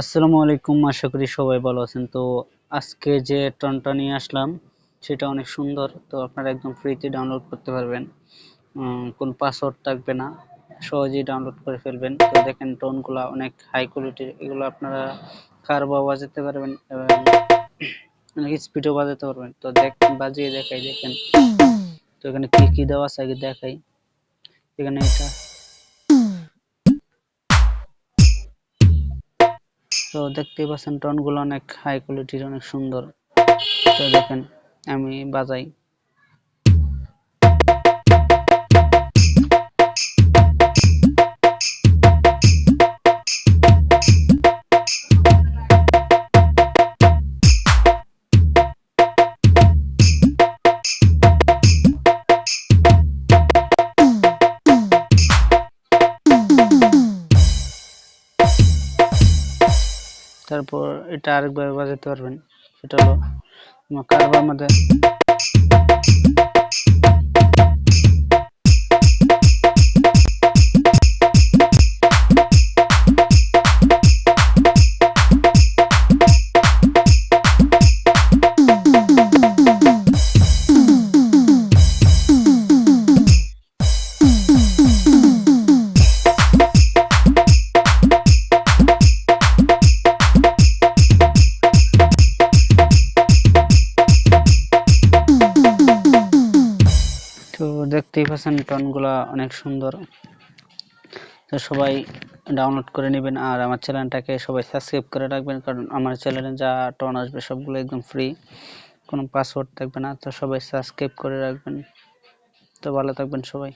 আসসালামু আলাইকুম, আশা করি সবাই ভালো আছেন। তো আজকে যে টনটা নিয়ে আসলাম সেটা অনেক সুন্দর। তো আপনারা একদম ফ্রিতে ডাউনলোড করতে পারবেন, কোন পাসওয়ার্ড থাকবে না, সহজেই ডাউনলোড করে ফেলবেন। তো দেখেন টোনগুলা অনেক হাই কোয়ালিটির, এগুলো আপনারা কারবা বাজাতে পারবেন এবং অনেক স্পিডও বাজাতে পারবেন। তো বাজিয়ে দেখাই, দেখেন তো এখানে কি কি দেওয়া আছে আগে দেখাই। এখানে এটা তো দেখতেই পাচ্ছেন টোনগুলো অনেক হাই কোয়ালিটির, অনেক সুন্দর। তো দেখেন আমি বাজাই। তারপর এটা আরেকভাবে বাজাতে পারবেন, সেটা হলো কারবার মধ্যে। তো দেখতেই পাচ্ছেন টনগুলা অনেক সুন্দর। তো সবাই ডাউনলোড করে নেবেন আর আমার চ্যানেলটাকে সবাই সাবস্ক্রাইব করে রাখবেন, কারণ আমার চ্যানেলে যা টন আসবে সবগুলো একদম ফ্রি, কোনো পাসওয়ার্ড থাকবে না। তো সবাই সাবস্ক্রাইব করে রাখবেন। তো ভালো থাকবেন সবাই।